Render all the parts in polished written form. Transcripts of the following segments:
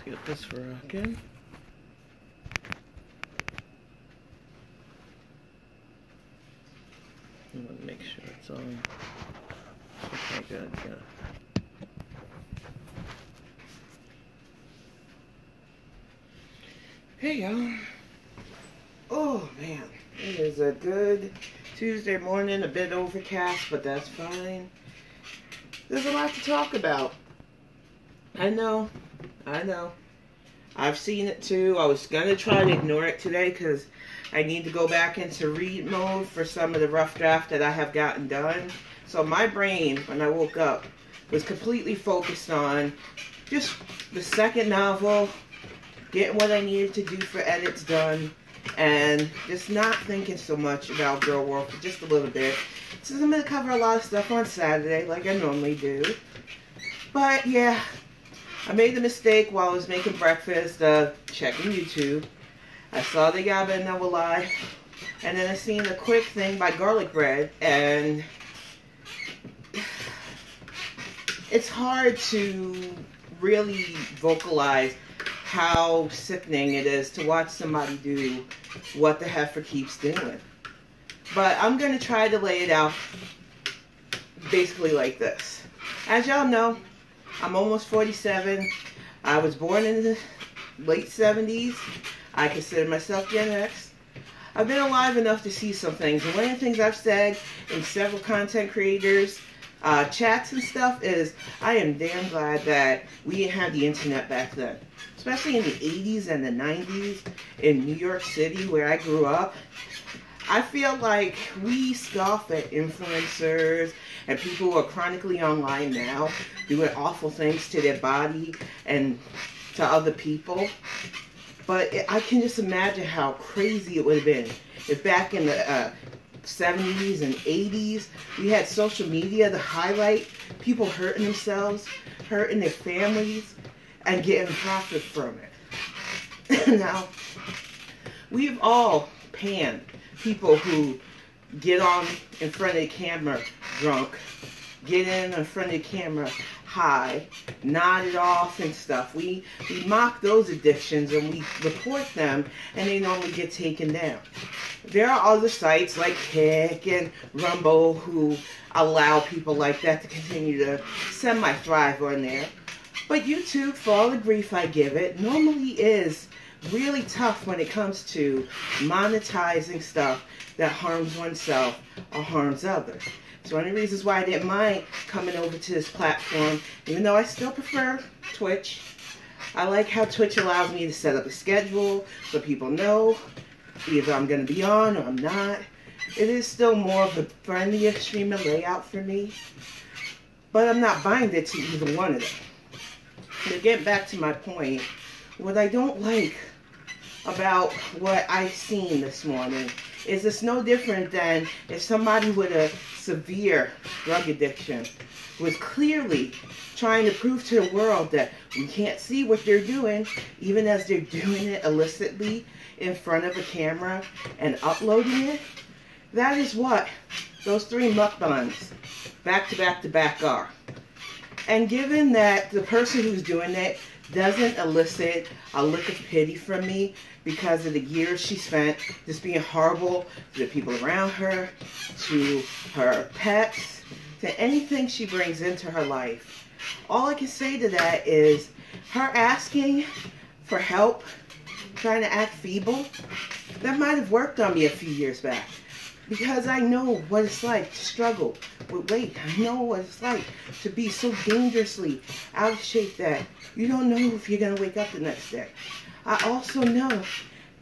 get this rocking. I'm gonna make sure it's on. Okay, good, good. Hey y'all. Oh man, it is a good Tuesday morning, a bit overcast, but that's fine. There's a lot to talk about. I know. I've seen it too. I was gonna try to ignore it today because I need to go back into read mode for some of the rough draft that I have gotten done. So my brain, when I woke up, was completely focused on just the second novel, getting what I needed to do for edits done, and just not thinking so much about Girl World for just a little bit. So I'm going to cover a lot of stuff on Saturday, like I normally do. But yeah, I made the mistake while I was making breakfast, checking YouTube. I saw the Yaba and Noah live, and then I seen a quick thing by Garlic Bread, and it's hard to really vocalize how sickening it is to watch somebody do what the heifer keeps doing. But I'm going to try to lay it out basically like this. As y'all know, I'm almost 47. I was born in the late 70s. I consider myself Gen X. I've been alive enough to see some things, and one of the things I've said in several content creators chats and stuff is I am damn glad that we didn't have the internet back then. Especially in the 80s and the 90s in New York City where I grew up. I feel like we scoff at influencers and people who are chronically online now doing awful things to their body and to other people. But I can just imagine how crazy it would have been if back in the 70s and 80s we had social media to highlight people hurting themselves, hurting their families, and getting profit from it. Now, we've all panned people who get on in front of the camera drunk, get in front of the camera high, nod it off and stuff. We mock those addictions and we report them, and they normally get taken down. There are other sites like Kick and Rumble who allow people like that to continue to semi-thrive on there. But YouTube, for all the grief I give it, normally is really tough when it comes to monetizing stuff that harms oneself or harms others. It's one of the reasons why I didn't mind coming over to this platform, even though I still prefer Twitch. I like how Twitch allows me to set up a schedule so people know either I'm going to be on or I'm not. It is still more of a friendlier streamer layout for me, but I'm not binded to either one of them. To get back to my point, what I don't like about what I've seen this morning is it's no different than if somebody with a severe drug addiction was clearly trying to prove to the world that we can't see what they're doing, even as they're doing it illicitly in front of a camera and uploading it. That is what those three mukbangs back to back to back are. And given that the person who's doing it doesn't elicit a lick of pity from me because of the years she spent just being horrible to the people around her, to her pets, to anything she brings into her life, all I can say to that is her asking for help, trying to act feeble, that might have worked on me a few years back. Because I know what it's like to struggle with weight. I know what it's like to be so dangerously out of shape that you don't know if you're going to wake up the next day. I also know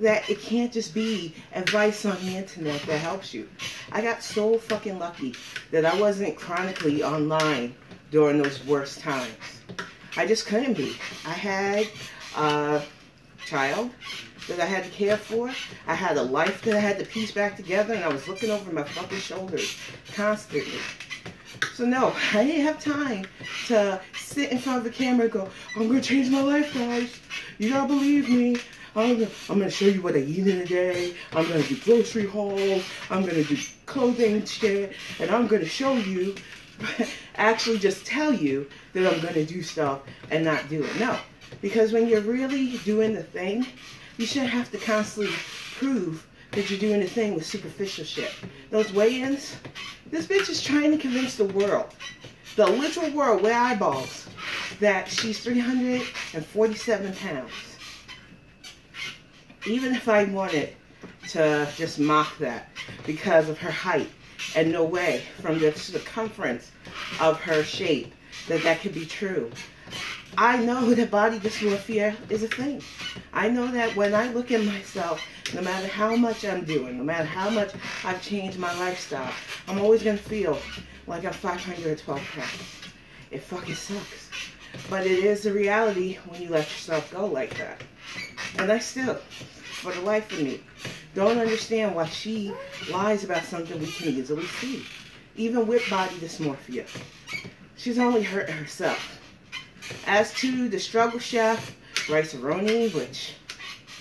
that it can't just be advice on the internet that helps you. I got so fucking lucky that I wasn't chronically online during those worst times. I just couldn't be. I had a child that I had to care for. I had a life that I had to piece back together, and I was looking over my fucking shoulders constantly. So no, I didn't have time to sit in front of the camera and go, I'm going to change my life, guys. You gotta believe me. I'm going to show you what I eat in a day. I'm going to do grocery hauls. I'm going to do clothing shit. And I'm going to show you, actually just tell you that I'm going to do stuff and not do it. No. Because when you're really doing the thing, you shouldn't have to constantly prove that you're doing the thing with superficial shit. Those weigh-ins, this bitch is trying to convince the world, the literal world with eyeballs, that she's 347 pounds. Even if I wanted to just mock that because of her height, and no way from the circumference of her shape that could be true. I know that body dysmorphia is a thing. I know that when I look at myself, no matter how much I'm doing, no matter how much I've changed my lifestyle, I'm always going to feel like I'm 512 pounds. It fucking sucks. But it is the reality when you let yourself go like that. And I still, for the life of me, don't understand why she lies about something we can easily see. Even with body dysmorphia. She's only hurting herself. As to the struggle chef, rice-a-roni, which,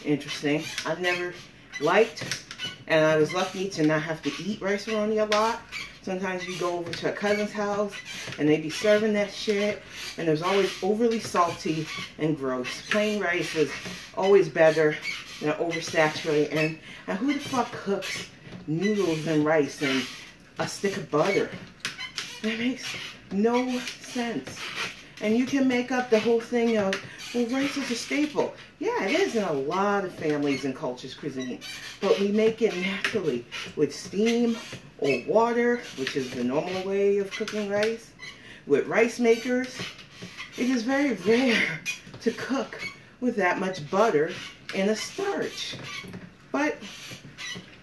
interesting, I've never liked, and I was lucky to not have to eat rice-a-roni a lot. Sometimes you go over to a cousin's house, and they be serving that shit, and it was always overly salty and gross. Plain rice is always better than oversaturated, and who the fuck cooks noodles and rice and a stick of butter? That makes no sense. And you can make up the whole thing of, well, rice is a staple. Yeah, it is in a lot of families and cultures' cuisine. But we make it naturally with steam or water, which is the normal way of cooking rice. With rice makers, it is very rare to cook with that much butter in a starch. But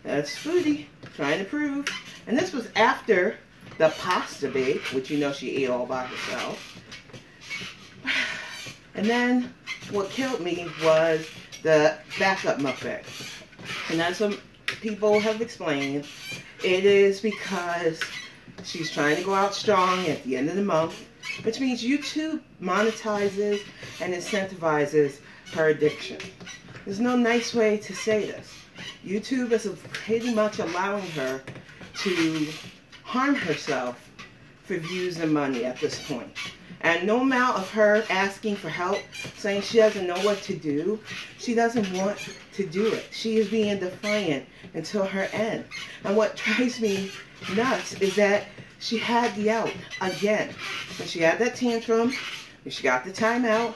that's foodie trying to prove. And this was after the pasta bake, which you know she ate all by herself. And then what killed me was the backup mukbang. And as some people have explained, it is because she's trying to go out strong at the end of the month, which means YouTube monetizes and incentivizes her addiction. There's no nice way to say this. YouTube is pretty much allowing her to harm herself for views and money at this point. And no amount of her asking for help, saying she doesn't know what to do, she doesn't want to do it. She is being defiant until her end. And what drives me nuts is that she had the out again. When she had that tantrum, when she got the time out,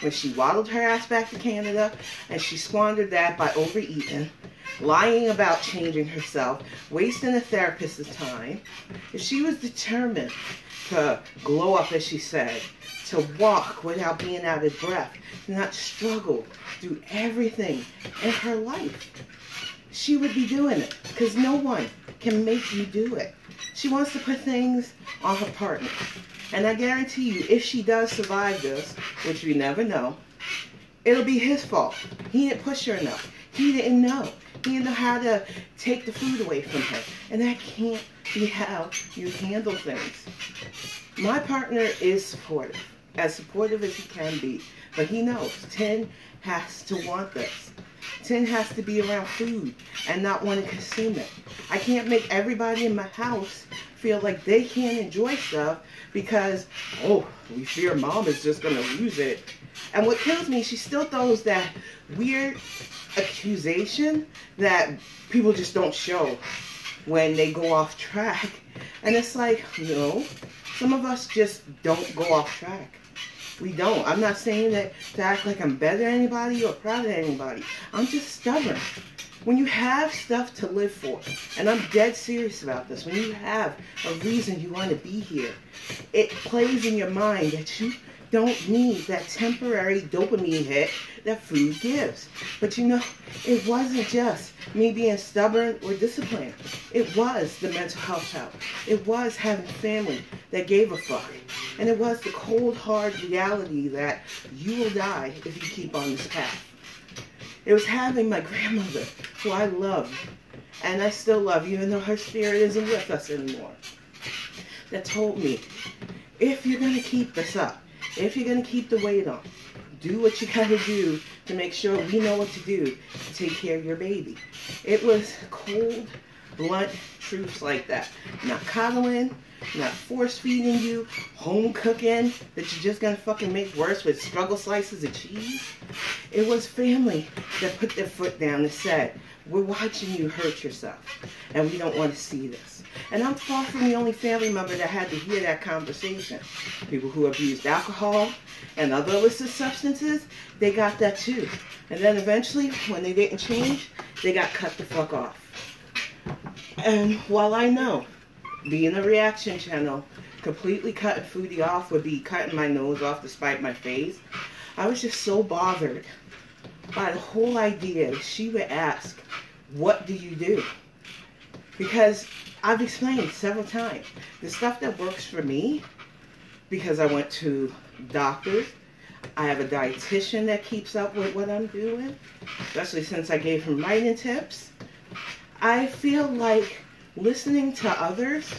when she waddled her ass back to Canada, and she squandered that by overeating, lying about changing herself, wasting a therapist's time. If she was determined to glow up, as she said, to walk without being out of breath, to not struggle through everything in her life, she would be doing it, because no one can make you do it. She wants to put things on her partner. And I guarantee you, if she does survive this, which we never know, it'll be his fault. He didn't push her enough. He didn't know. He didn't know how to take the food away from her. And that can't be how you handle things. My partner is supportive as he can be. But he knows Tin has to want this. Tin has to be around food and not want to consume it. I can't make everybody in my house feel like they can't enjoy stuff because, oh, we fear mom is just going to lose it. And what kills me, she still throws that weird accusation that people just don't show when they go off track. And it's like, no, some of us just don't go off track. We don't. I'm not saying that to act like I'm better than anybody or proud of anybody. I'm just stubborn. When you have stuff to live for, and I'm dead serious about this, when you have a reason you want to be here, it plays in your mind that you don't need that temporary dopamine hit that food gives. But you know, it wasn't just me being stubborn or disciplined. It was the mental health help. It was having family that gave a fuck. And it was the cold, hard reality that you will die if you keep on this path. It was having my grandmother, who I love, and I still love, even though her spirit isn't with us anymore, that told me, if you're going to keep this up, if you're going to keep the weight on, do what you got to do to make sure we know what to do to take care of your baby. It was cold, blunt truths like that. Not coddling, not force feeding you, home cooking that you're just gonna fucking make worse with struggle slices of cheese. It was family that put their foot down and said, we're watching you hurt yourself, and we don't want to see this. And I'm far from the only family member that had to hear that conversation. People who abused alcohol and other illicit substances, they got that too. And then eventually, when they didn't change, they got cut the fuck off. And while I know being a reaction channel, completely cutting Foodie off would be cutting my nose off to spite my face, I was just so bothered by the whole idea that she would ask, what do you do? Because I've explained several times, the stuff that works for me, because I went to doctors, I have a dietitian that keeps up with what I'm doing, especially since I gave him writing tips. I feel like listening to others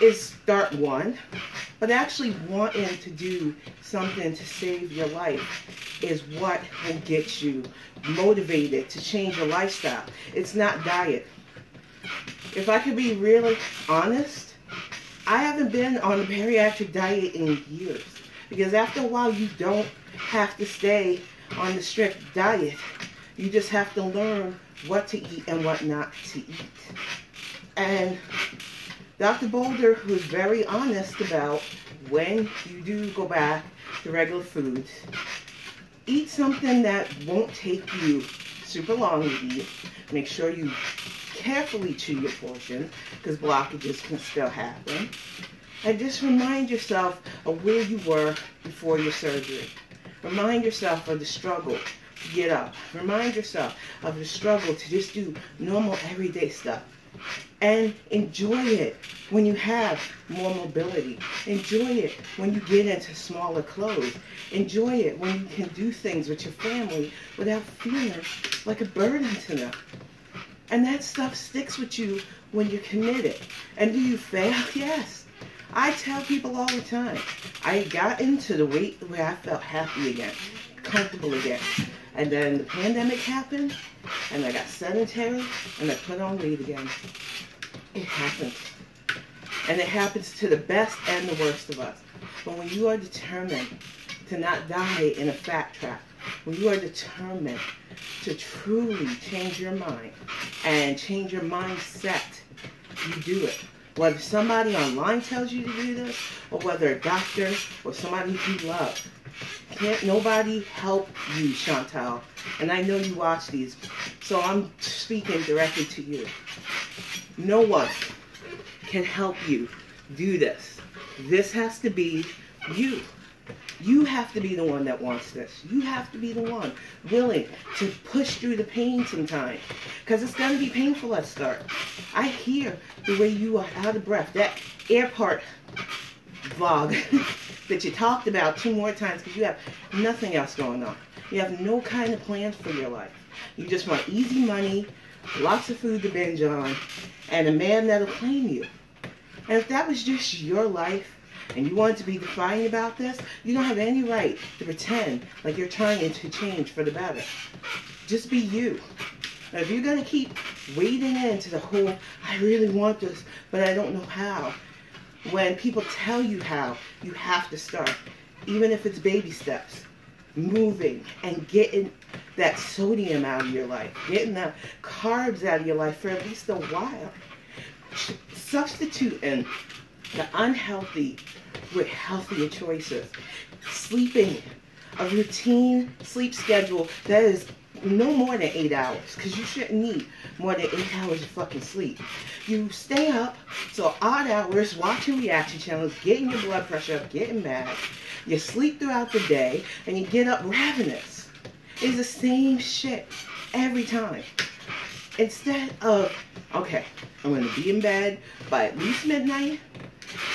is start one, but actually wanting to do something to save your life is what will get you motivated to change your lifestyle. It's not diet. If I could be really honest, I haven't been on a bariatric diet in years, because after a while you don't have to stay on the strict diet. You just have to learn what to eat and what not to eat. And Dr. Boulder was very honest about when you do go back to regular foods, eat something that won't take you super long to eat. Make sure you carefully chew your portion, because blockages can still happen. And just remind yourself of where you were before your surgery. Remind yourself of the struggle to get up. Remind yourself of the struggle to just do normal everyday stuff. And enjoy it when you have more mobility. Enjoy it when you get into smaller clothes. Enjoy it when you can do things with your family without feeling like a burden to them. And that stuff sticks with you when you're committed. And do you fail? Yes. I tell people all the time, I got into the weight where I felt happy again, comfortable again. And then the pandemic happened, and I got sedentary, and I put on weight again. It happens. And it happens to the best and the worst of us. But when you are determined to not die in a fat trap, when you are determined to truly change your mind and change your mindset, you do it. Whether somebody online tells you to do this, or whether a doctor or somebody you love. Can't nobody help you, Chantal. And I know you watch these, so I'm speaking directly to you. No one can help you do this. This has to be you. You have to be the one that wants this. You have to be the one willing to push through the pain sometimes. Because it's going to be painful at start. I hear the way you are out of breath. That airport vlog that you talked about 2 more times because you have nothing else going on. You have no kind of plans for your life. You just want easy money, lots of food to binge on, and a man that'll claim you. And if that was just your life, and you wanted to be defiant about this, you don't have any right to pretend like you're trying to change for the better. Just be you. Now, if you're going to keep wading into the whole, I really want this, but I don't know how. When people tell you how, you have to start. Even if it's baby steps. Moving and getting that sodium out of your life. Getting the carbs out of your life for at least a while. Substituting the unhealthy with healthier choices. Sleeping, a routine sleep schedule that is no more than 8 hours, because you shouldn't need more than 8 hours of fucking sleep. You stay up till odd hours watching reaction channels, getting your blood pressure up, getting mad. You sleep throughout the day, and you get up ravenous. It's the same shit every time. Instead of, okay, I'm going to be in bed by at least midnight,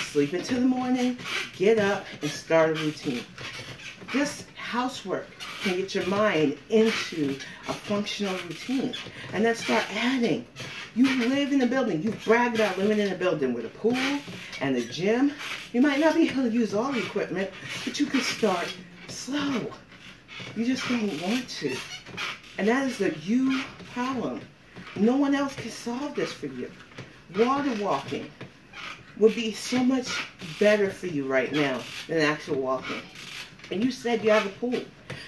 sleep until the morning, get up, and start a routine. This housework can get your mind into a functional routine. And then start adding. You live in a building. You brag about living in a building with a pool and a gym. You might not be able to use all the equipment, but you can start slow. You just don't want to. And that is the you problem. No one else can solve this for you. Water walking. would be so much better for you right now than actual walking. And you said you have a pool.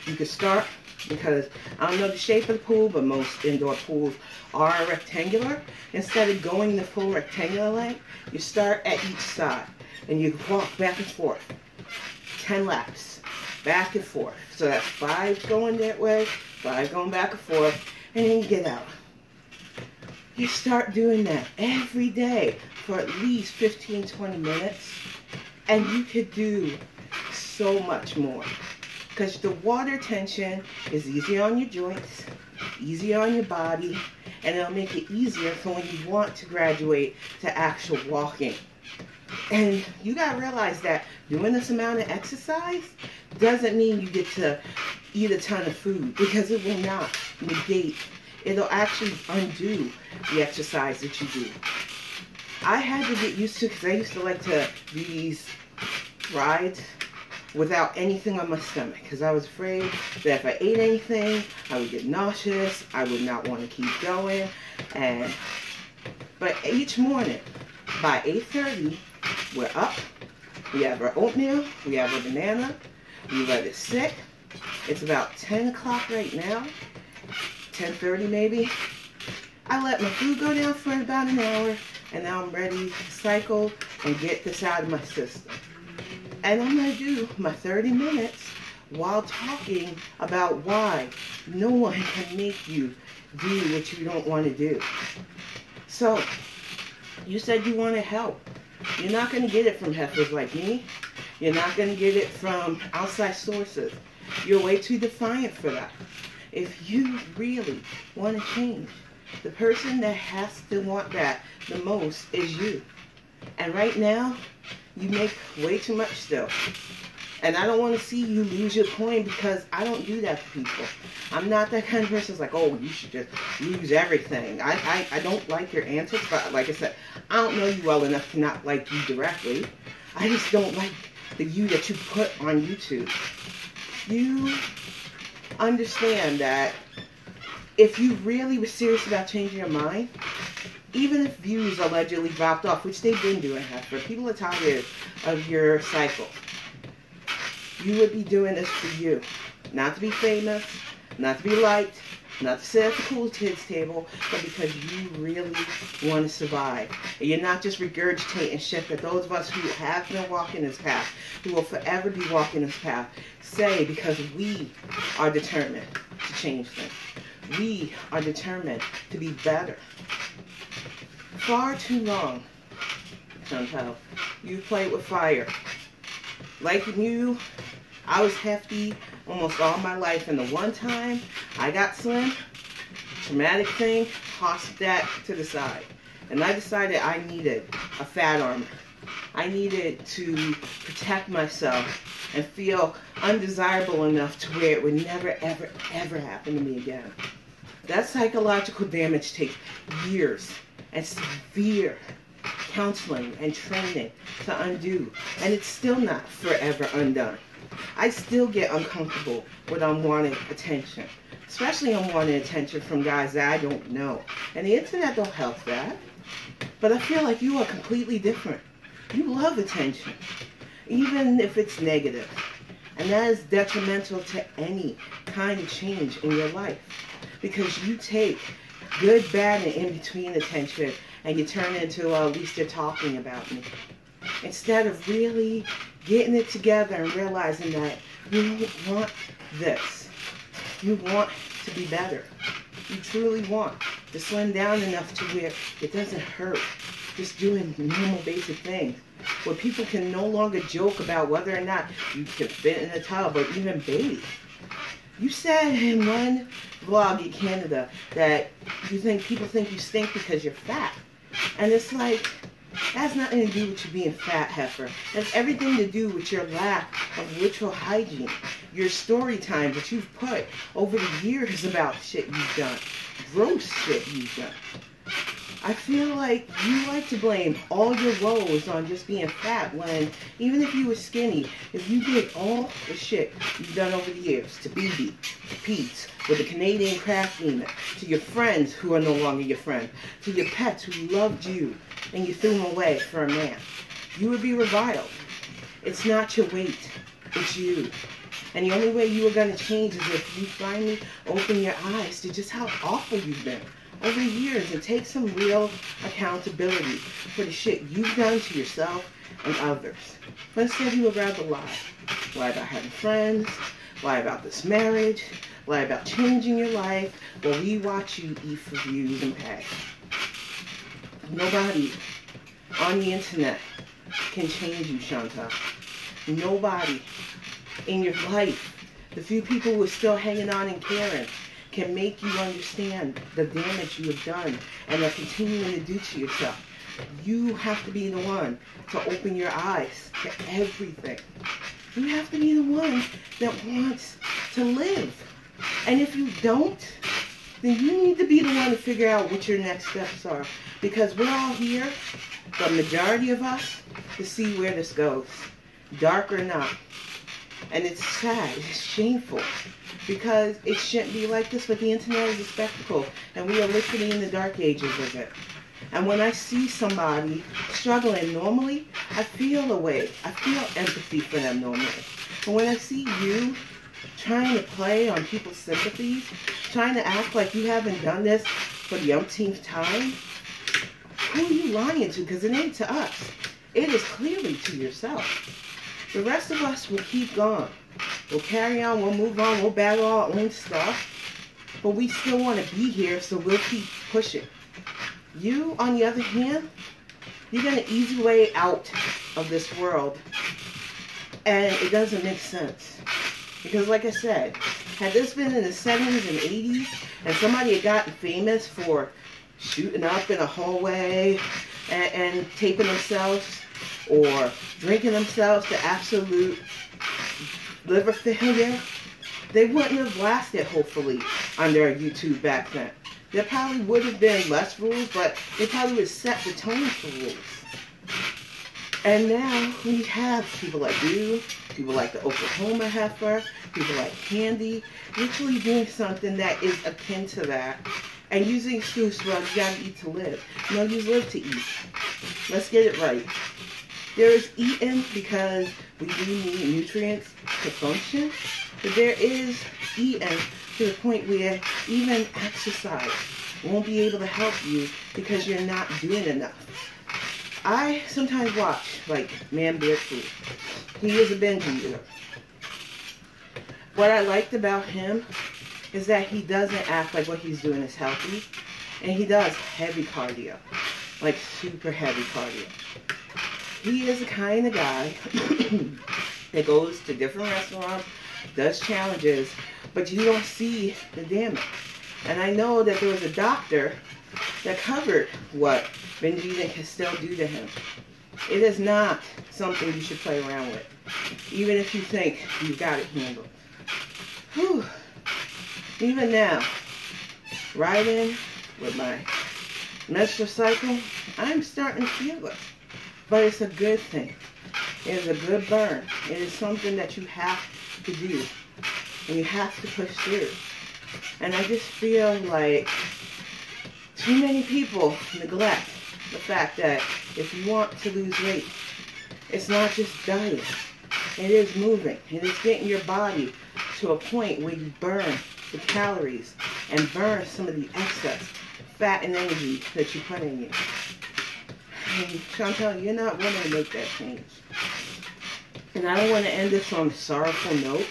You could start, because I don't know the shape of the pool, but most indoor pools are rectangular. Instead of going the full rectangular length, you start at each side and you walk back and forth. 10 laps, back and forth. So that's 5 going that way, 5 going back and forth, and then you get out. You start doing that every day for at least 15-20 minutes, and you could do so much more. Because the water tension is easy on your joints, easy on your body, and it'll make it easier for when you want to graduate to actual walking. And you gotta realize that doing this amount of exercise doesn't mean you get to eat a ton of food, because it will not negate. It'll actually undo the exercise that you do. I had to get used to, because I used to like to do these rides without anything on my stomach, because I was afraid that if I ate anything, I would get nauseous, I would not want to keep going. But each morning, by 8:30, we're up, we have our oatmeal, we have our banana, we let it sit. It's about 10 o'clock right now, 10:30 maybe. I let my food go down for about an hour, and now I'm ready to cycle and get this out of my system. And I'm going to do my 30 minutes while talking about why no one can make you do what you don't want to do. So, you said you wanted help. You're not going to get it from heifers like me. You're not going to get it from outside sources. You're way too defiant for that. If you really want to change, the person that has to want that the most is you. And right now, you make way too much still. And I don't want to see you lose your coin, because I don't do that to people. I'm not that kind of person that's like, oh, you should just lose everything. I don't like your antics, but like I said, I don't know you well enough to not like you directly. I just don't like the you that you put on YouTube. You understand that if you really were serious about changing your mind, even if views allegedly dropped off, which they've been doing, Heifer, people are tired of your cycle. You would be doing this for you. Not to be famous, not to be liked, not to sit at the cool kids table, but because you really want to survive. And you're not just regurgitating shit that those of us who have been walking this path, who will forever be walking this path, say, because we are determined to change things. We are determined to be better. Far too long, Chantal, you played with fire. Like you, I was hefty almost all my life, and the one time I got slim, traumatic thing, tossed that to the side. And I decided I needed a fat armor. I needed to protect myself and feel undesirable enough to where it would never, ever, ever happen to me again. That psychological damage takes years and severe counseling and training to undo, and it's still not forever undone. I still get uncomfortable with unwanted attention, especially unwanted attention from guys that I don't know, and the internet don't help that. But I feel like you are completely different. You love attention, even if it's negative, and that is detrimental to any kind of change in your life, because you take good, bad, and in between attention, and you turn it into, well, at least you're talking about me. Instead of really getting it together and realizing that you don't want this. You want to be better. You truly want to slim down enough to where it doesn't hurt. Just doing normal basic things. Where people can no longer joke about whether or not you can fit in a tub or even bathe. You said in one vlog in Canada that you think people think you stink because you're fat. And it's like, that has nothing to do with you being fat, Heifer. It has everything to do with your lack of ritual hygiene. Your story time that you've put over the years about shit you've done. Gross shit you've done. I feel like you like to blame all your woes on just being fat, when even if you were skinny, if you did all the shit you've done over the years to BB, Pete's with the Canadian craft demon, to your friends who are no longer your friends, to your pets who loved you and you threw them away for a man, you would be reviled. It's not your weight, it's you. And the only way you are going to change is if you finally open your eyes to just how awful you've been over the years and take some real accountability for the shit you've done to yourself and others. But instead you would rather lie. Lie about having friends, lie about this marriage, lie about changing your life while we watch you eat for views and pay. Nobody on the internet can change you, Chantal. Nobody in your life, the few people who are still hanging on and caring, can make you understand the damage you have done and are continuing to do to yourself. You have to be the one to open your eyes to everything. You have to be the one that wants to live. And if you don't, then you need to be the one to figure out what your next steps are. Because we're all here, the majority of us, to see where this goes, dark or not. And it's sad, it's shameful, because it shouldn't be like this, but the internet is a spectacle, and we are literally in the dark ages of it. And when I see somebody struggling normally, I feel a way. I feel empathy for them normally. But when I see you trying to play on people's sympathies, trying to act like you haven't done this for the umpteenth time, who are you lying to? Because it ain't to us. It is clearly to yourself. The rest of us will keep going. We'll carry on, we'll move on, we'll battle our own stuff. But we still want to be here, so we'll keep pushing. You, on the other hand, you're going to ease your way out of this world. And it doesn't make sense. Because like I said, had this been in the 70s and 80s, and somebody had gotten famous for shooting up in a hallway and taping themselves, or drinking themselves to absolute liver failure, they wouldn't have lasted, hopefully, under YouTube back then. There probably would have been less rules, but they probably would have set the tone for rules. And now we have people like you, people like the Oklahoma heifer, people like Candy, literally doing something that is akin to that, and using excuse, well, you gotta eat to live. No, you live to eat. Let's get it right. There is eating because we do need nutrients to function, but there is eating to the point where even exercise won't be able to help you because you're not doing enough. I sometimes watch, like, Man Bear Food. He is a binge eater. What I liked about him is that he doesn't act like what he's doing is healthy, and he does heavy cardio, like super heavy cardio. He is the kind of guy that goes to different restaurants, does challenges, but you don't see the damage. And I know that there was a doctor that covered what binge eating can still do to him. It is not something you should play around with, even if you think you've got it handled. Whew. Even now, riding with my menstrual cycle, I'm starting to feel it. But it's a good thing. It is a good burn. It is something that you have to do. And you have to push through. And I just feel like too many people neglect the fact that if you want to lose weight, it's not just diet. It is moving. It is getting your body to a point where you burn the calories and burn some of the excess fat and energy that you put in you. And Chantal, you're not willing to make that change. And I don't want to end this on a sorrowful note,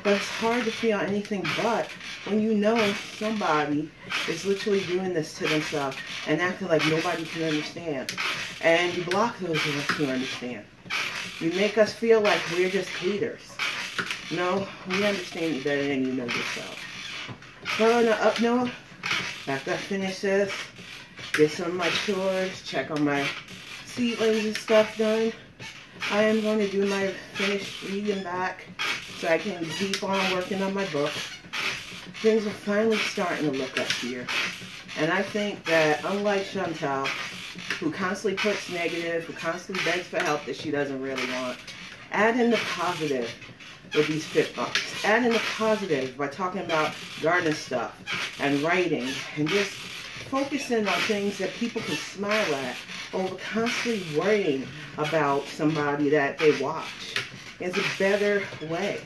but it's hard to feel anything but when you know somebody is literally doing this to themselves and acting like nobody can understand. And you block those of us who understand. You make us feel like we're just haters. No, we understand you better than you know yourself. But on the up note, after I finish this, get some of my chores, check on my seedlings and stuff done, I am going to do my finished reading back so I can keep on working on my book. Things are finally starting to look up here. And I think that unlike Chantal, who constantly puts negative, who constantly begs for help that she doesn't really want, add in the positive with these Fitbangs. Add in the positive by talking about garden stuff and writing and just focusing on things that people can smile at over constantly worrying about somebody that they watch is a better way.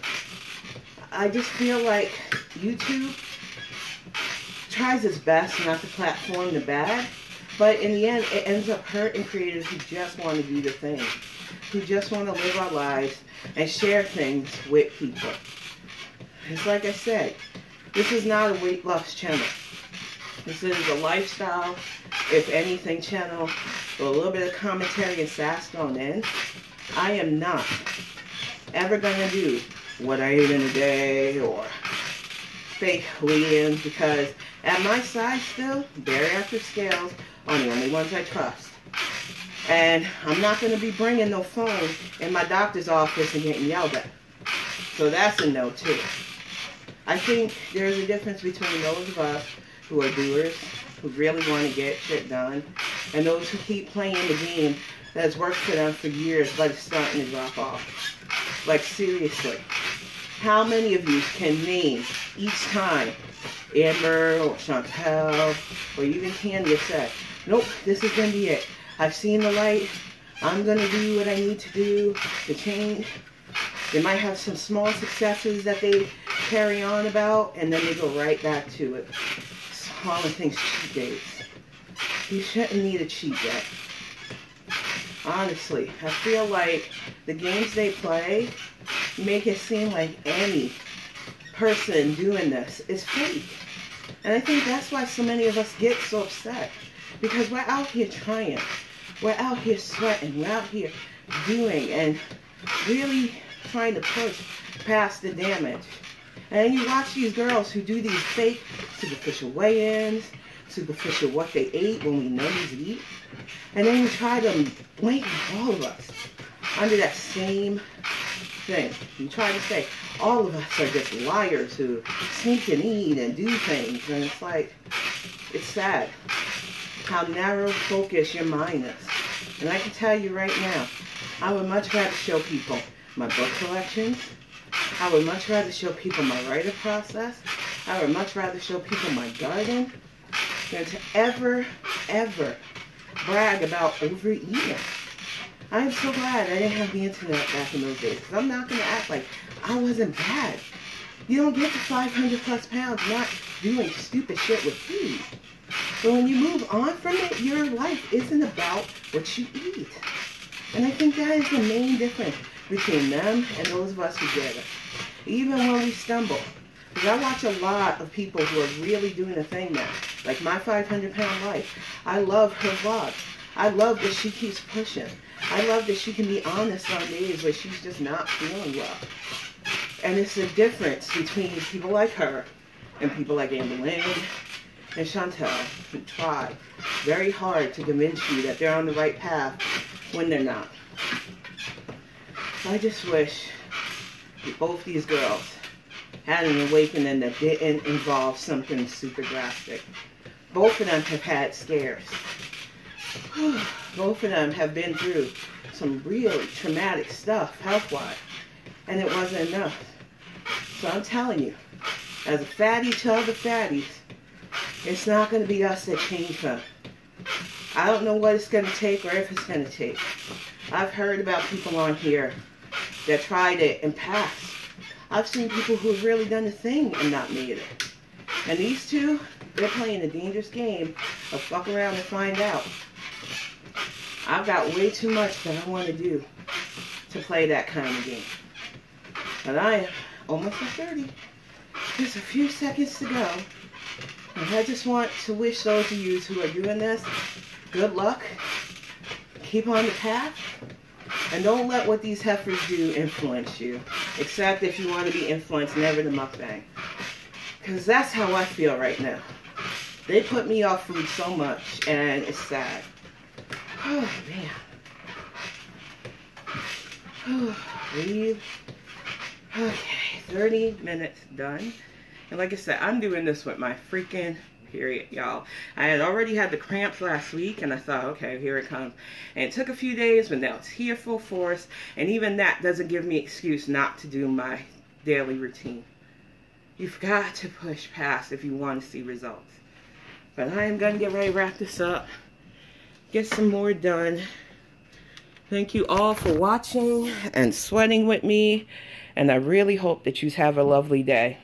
I just feel like YouTube tries its best not to platform the bad, but in the end it ends up hurting creators who just want to do the thing, who just want to live our lives and share things with people. It's like I said, this is not a weight loss channel. This is a lifestyle, if anything, channel with a little bit of commentary and sass thrown in. I am not ever going to do what I ate in a day or fake weigh-ins, because at my size still, bariatric scales are the only ones I trust. And I'm not going to be bringing no phone in my doctor's office and getting yelled at. So that's a no too. I think there's a difference between those of us who are doers, who really want to get shit done, and those who keep playing the game that has worked for them for years but is starting to drop off. Like seriously, how many of you can name each time Amber or Chantel or even Candy have said, nope, this is going to be it. I've seen the light. I'm going to do what I need to do to change. They might have some small successes that they carry on about, and then they go right back to it. Calling things cheat days. You shouldn't need a cheat day. Honestly, I feel like the games they play make it seem like any person doing this is fake. And I think that's why so many of us get so upset. Because we're out here trying. We're out here sweating. We're out here doing and really trying to push past the damage. And then you watch these girls who do these fake superficial weigh-ins, superficial what they ate when we know these eat. And then you try to blanket all of us under that same thing. You try to say all of us are just liars who sneak and eat and do things. And it's like, it's sad how narrow focused your mind is. And I can tell you right now, I would much rather show people my book collections. I would much rather show people my writer process. I would much rather show people my garden than to ever brag about overeating. I'm so glad I didn't have the internet back in those days, because I'm not going to act like I wasn't bad. You don't get to 500 plus pounds not doing stupid shit with food. But when you move on from it, your life isn't about what you eat. And I think that is the main difference between them and those of us who get it. Even when we stumble. Because I watch a lot of people who are really doing a thing now. Like my 500-pound life. I love her vlog. I love that she keeps pushing. I love that she can be honest on days where she's just not feeling well. And it's the difference between people like her and people like Amber Lynn and Chantel, who try very hard to convince you that they're on the right path when they're not. I just wish that both these girls had an awakening that didn't involve something super drastic. Both of them have had scares. Both of them have been through some really traumatic stuff health-wise, and it wasn't enough. So I'm telling you, as a fatty to other fatties, it's not going to be us that change them. I don't know what it's going to take or if it's going to take. I've heard about people on here that tried it and passed. I've seen people who have really done the thing and not made it. And these two, they're playing a dangerous game of fuck around and find out. I've got way too much that I want to do to play that kind of game. But I am almost at 30. Just a few seconds to go. And I just want to wish those of you who are doing this good luck. Keep on the path. And don't let what these heifers do influence you. Except if you want to be influenced, never to mukbang. Because that's how I feel right now. They put me off food so much, and it's sad. Oh, man. Oh, breathe. Okay, 30 minutes done. And like I said, I'm doing this with my freaking period, y'all. I had already had the cramps last week, and I thought, okay, here it comes. And it took a few days, but now it's here full force. And even that doesn't give me excuse not to do my daily routine. You've got to push past if you want to see results. But I am going to get ready to wrap this up. Get some more done. Thank you all for watching and sweating with me. And I really hope that you have a lovely day.